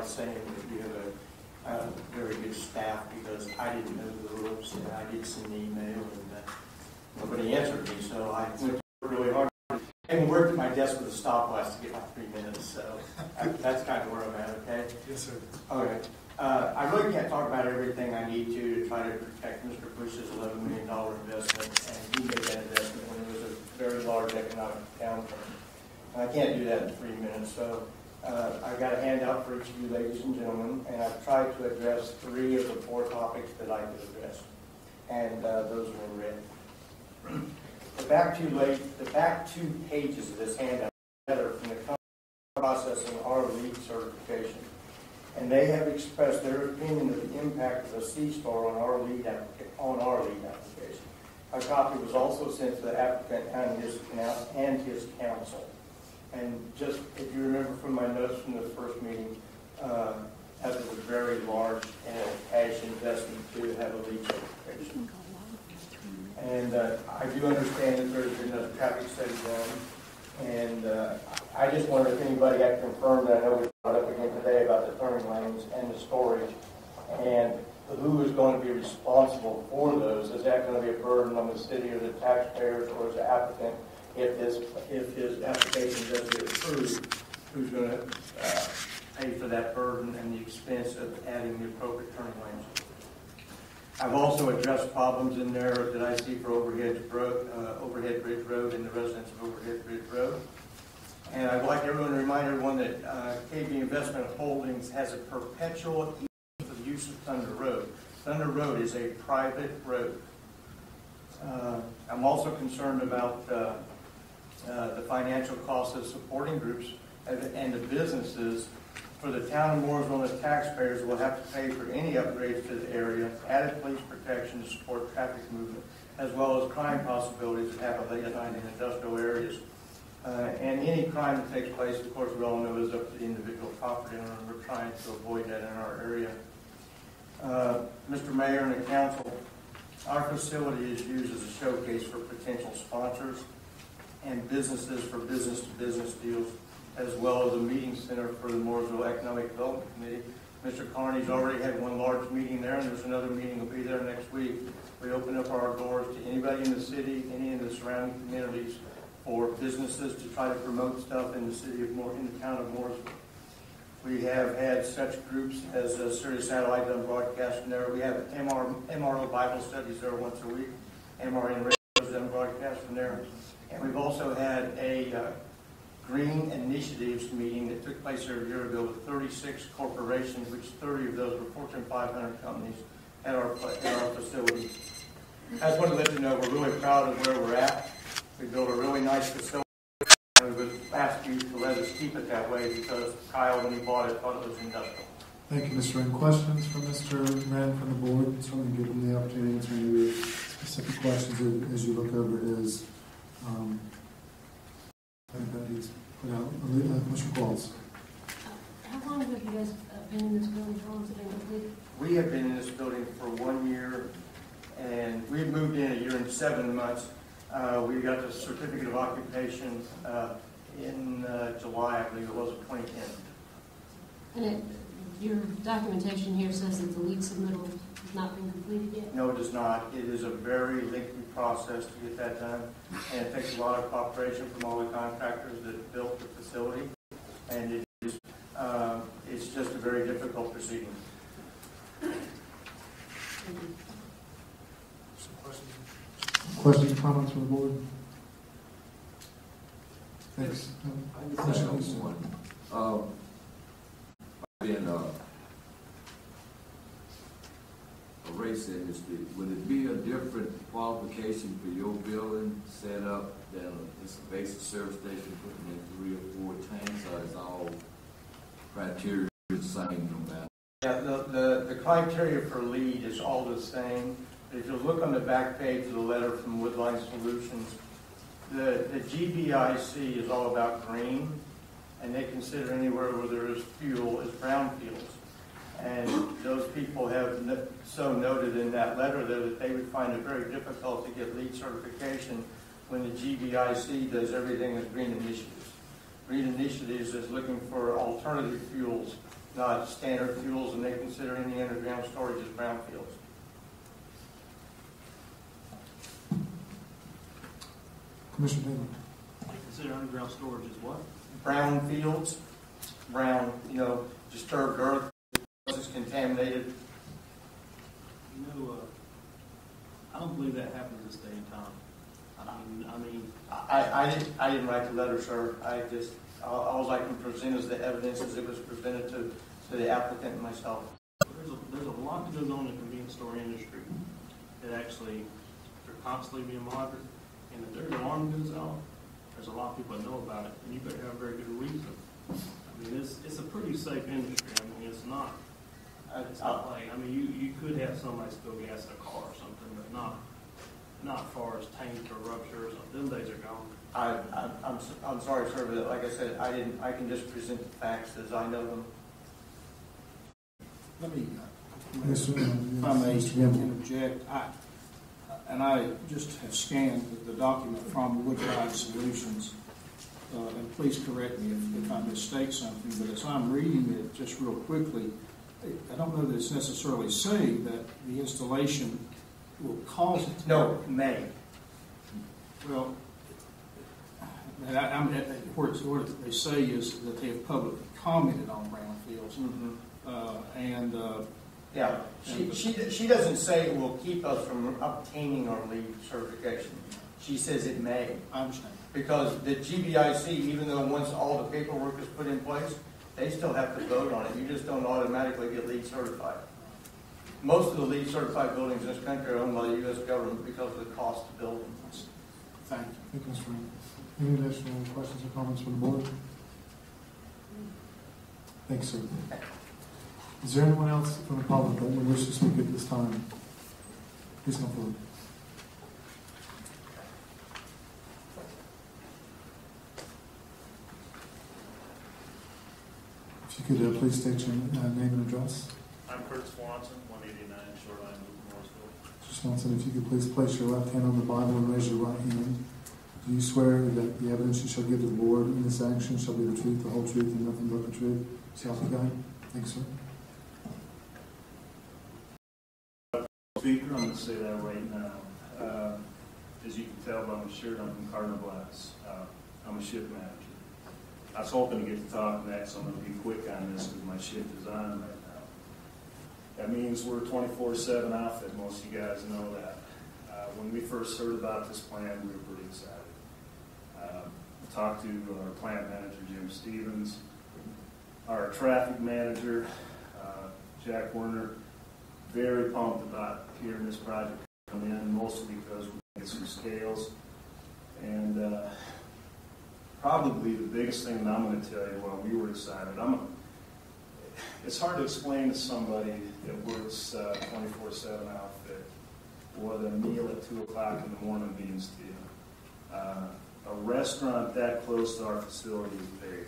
by saying that you have a very good staff, because I didn't know the rules, and I did send an email, and nobody answered me, so I went really hard. I even worked at my desk with a stopwatch to get my 3 minutes, so that's kind of where I'm at, okay? Yes, sir. Okay. I really can't talk about everything I need to try to protect Mr. Bush's $11 million investment, and he made that investment when it was a very large economic downturn. And I can't do that in 3 minutes, so I've got a handout for each of you ladies and gentlemen, and I've tried to address 3 of the 4 topics that I could address, and those are in red. The back 2 pages of this handout together from the company processing our LEED certification. And they have expressed their opinion of the impact of a C-star on our LEED application. A copy was also sent to the applicant and his counsel. And just, if you remember from my notes from the first meeting, that was a very large cash investment to have a LEED certification. And I do understand that there's been a traffic study done. And I just wondered if anybody had confirmed that. I know we brought up again today about the turning lanes and the storage, and who is going to be responsible for those. Is that going to be a burden on the city or the taxpayers, or is the applicant, if his application does get approved, who's going to pay for that burden and the expense of adding the appropriate turning lanes? I've also addressed problems in there that I see for Overhead Bridge Road and the residents of Overhead Bridge Road. And I'd like everyone to remind everyone that KB Investment Holdings has a perpetual easement for the use of Thunder Road. Thunder Road is a private road. I'm also concerned about the financial costs of supporting groups and the businesses. For the town of Mooresville, the taxpayers will have to pay for any upgrades to the area, added police protection to support traffic movement, as well as crime possibilities that happen late at night in industrial areas. And any crime that takes place, of course, we all know is up to the individual property owner, and we're trying to avoid that in our area. Mr. Mayor and the council, our facility is used as a showcase for potential sponsors and businesses for business-to-business deals, as well as a meeting center for the Mooresville Economic Development Committee. Mr. Carney's already had one large meeting there, and there's another meeting that will be there next week. We open up our doors to anybody in the city, any of the surrounding communities, for businesses to try to promote stuff in the in the town of Mooresville. We have had such groups as Sirius Satellite done broadcasting there. We have MRO Bible studies there once a week. MRN Radio done broadcasting there. And we've also had a Green Initiatives meeting that took place here a year ago with 36 corporations, which 30 of those were Fortune 500 companies at our facility. I just wanted to let you know we're really proud of where we're at. We built a really nice facility, and we would ask you to let us keep it that way, because Kyle, when he bought it, thought it was industrial. Thank you, Mr. Wren. Questions for Mr. Wren from the board? Certainly give him the opportunity to answer your specific questions as you look over his that he's put out. Mr. Qualls. How long have you guys been in this building? How long has it been completed? We have been in this building for 1 year, and we moved in 1 year and 7 months. We got the certificate of occupation in July, I believe it was, of 2010. And your documentation here says that the LEED submittal has not been completed yet? No, it does not. It is a very lengthy process to get that done, and it takes a lot of cooperation from all the contractors that built the facility, and it is it's just a very difficult proceeding. Questions, comments from the board? Thanks. I just have one. In a race industry, would it be a different qualification for your building set up than just a basic service station putting in 3 or 4 tanks, or is all criteria the same no matter? Yeah, the criteria for LEED is all the same. If you look on the back page of the letter from Woodline Solutions, the GBIC is all about green, and they consider anywhere where there is fuel as brownfields. And those people have so noted in that letter that they would find it very difficult to get LEED certification when the GBIC does everything as Green Initiatives. Green Initiatives is looking for alternative fuels not standard fuels, and they consider any underground storage as brownfields. Commissioner Taylor. They consider underground storage as what? Brownfields, brown, disturbed earth, is contaminated. I don't believe that happens this day and time. I didn't write the letter, sir. All I can present is the evidence as it was presented to the applicant and myself. There's a lot that goes on in the convenience store industry that actually they're constantly being monitored, and if there's alarm goes off, there's a lot of people that know about it, and you better have a very good reason. It's a pretty safe industry. It's not. It's not like, you could have somebody spill gas in a car or something, but not far as tank or rupture or something. Them days are gone. I'm sorry, sir, but like I said, I can just present the facts as I know them. Let me, Yes, sir. if I may interject, I just have scanned the document from Woodbine Solutions, and please correct me if I mistake something, but as I'm reading it just real quickly, I don't know that it's necessarily saying that the installation will cause it. No, may. Well, what they say is that they have publicly commented on brownfields, Yeah, she doesn't say it will keep us from obtaining our LEED certification. She says it may. I understand. Because the GBIC, even though once all the paperwork is put in place, they still have to vote on it. You just don't automatically get LEED certified. Most of the LEED certified buildings in this country are owned by the U.S. government because of the cost to build them. Thank you. Thank you, Mr. Green. Any additional questions or comments from the board? Thank you, sir. Is there anyone else from the public that would wish to speak at this time? Please come forward. If you could please state your name and address. I'm Kurt Swanson, 189 Shoreline Loop, Morrisville. Mr. Swanson, if you could please place your left hand on the Bible and raise your right hand. Do you swear that the evidence you shall give to the board in this action shall be the truth, the whole truth, and nothing but the truth? So help you God. Thanks, sir. Speaker, I'm going to say that right now. As you can tell by my shirt, I'm from Cardinal Glass. I'm a shift manager. I was hoping to get to talk next, so I'm going to be quick on this because my shift is on right now. That means we're a 24/7 outfit. Most of you guys know that. When we first heard about this plan, we were pretty excited. Talked to our plant manager, Jim Stevens, our traffic manager, Jack Werner, very pumped about hearing this project come in, mostly because we get some scales. And probably the biggest thing that I'm going to tell you while we were excited, it's hard to explain to somebody that works 24/7 outfit what a meal at 2 o'clock in the morning means to you. A restaurant that close to our facility is big.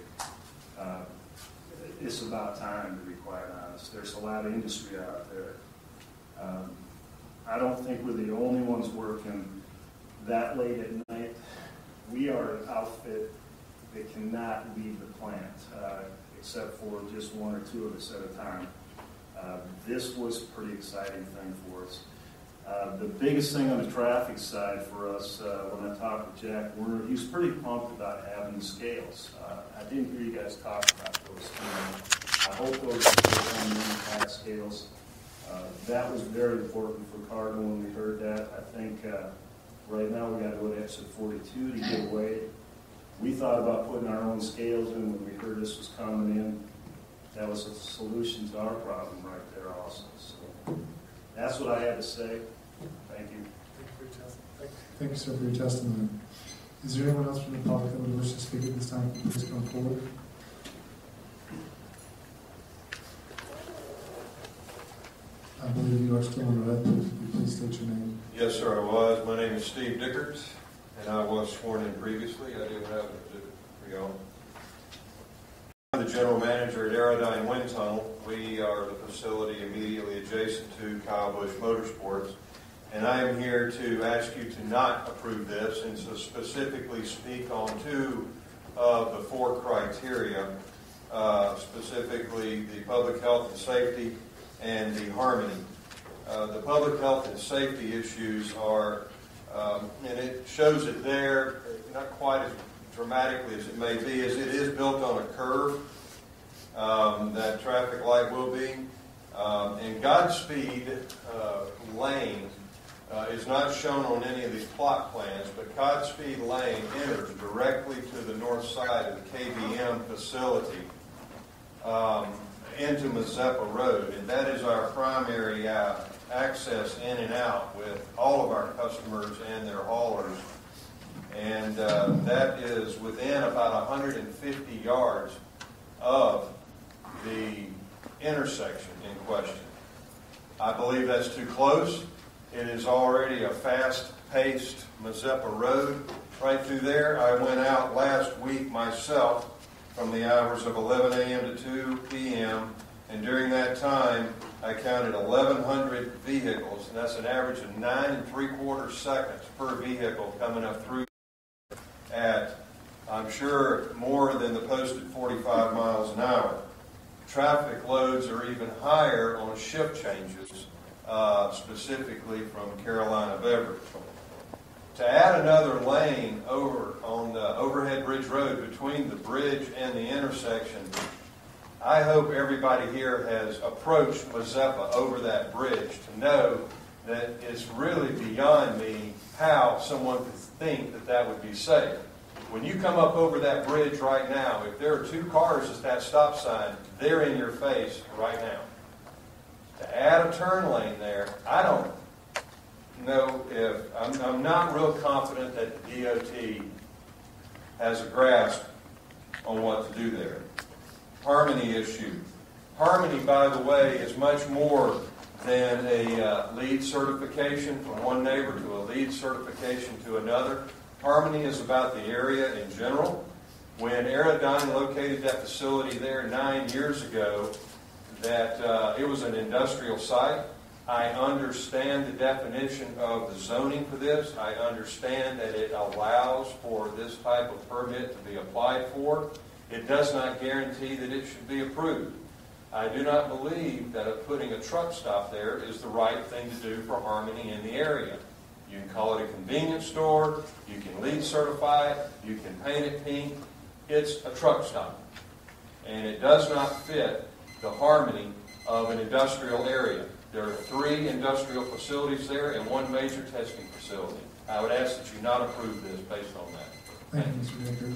It's about time, to be quite honest. There's a lot of industry out there. I don't think we're the only ones working that late at night. We are an outfit that cannot leave the plant, except for just one or two of us at a time. This was a pretty exciting thing for us. The biggest thing on the traffic side for us, when I talked with Jack Werner, he was pretty pumped about having the scales. I didn't hear you guys talk about those. I hope those are scales. That was very important for Cardinal when we heard that. I think right now we got to go to exit 42 to get away. We thought about putting our own scales in when we heard this was coming in. That was a solution to our problem right there also. So that's what I had to say. Thank you. Thank you, sir, for your testimony. Is there anyone else from the public that would wish to speak at this time? Please come forward. I believe you are still on the record. Please state your name. Yes, sir, I was. My name is Steve Dickerts, and I was sworn in previously. I do have it for y'all. I'm the general manager at Aerodyne Wind Tunnel. We are the facility immediately adjacent to Kyle Busch Motorsports, and I am here to ask you to not approve this and to specifically speak on two of the four criteria specifically the public health and safety and the Harmony. The public health and safety issues are, and it shows it there, not quite as dramatically as it may be, as it is built on a curve. That traffic light will be. And Godspeed Lane is not shown on any of these plot plans, but Godspeed Lane enters directly to the north side of the KBM facility into Mazeppa Road, and that is our primary access in and out with all of our customers and their haulers. And that is within about 150 yards of the intersection in question. I believe that's too close. It is already a fast-paced Mazeppa Road right through there. I went out last week myself from the hours of 11 a.m. to 2 p.m., and during that time I counted 1,100 vehicles, and that's an average of 9 3/4 seconds per vehicle coming up through at, I'm sure, more than the posted 45 miles an hour. Traffic loads are even higher on shift changes, specifically from Carolina Beverage. To add another lane over on the overhead bridge road between the bridge and the intersection, I hope everybody here has approached Mazeppa over that bridge to know that it's really beyond me how someone could think that that would be safe. When you come up over that bridge right now, if there are 2 cars at that stop sign, they're in your face right now. To add a turn lane there, I don't know if, I'm not real confident that the DOT has a grasp on what to do there. Harmony issue. Harmony, by the way, is much more than a LEED certification from one neighbor to a LEED certification to another. Harmony is about the area in general. When Aerodyne located that facility there 9 years ago, that it was an industrial site. I understand the definition of the zoning for this. I understand that it allows for this type of permit to be applied for. It does not guarantee that it should be approved. I do not believe that putting a truck stop there is the right thing to do for Harmony in the area. You can call it a convenience store, you can LEED certify it, you can paint it pink. It's a truck stop. And it does not fit the harmony of an industrial area. There are 3 industrial facilities there and 1 major testing facility. I would ask that you not approve this based on that. Thank you, Mr. Decker.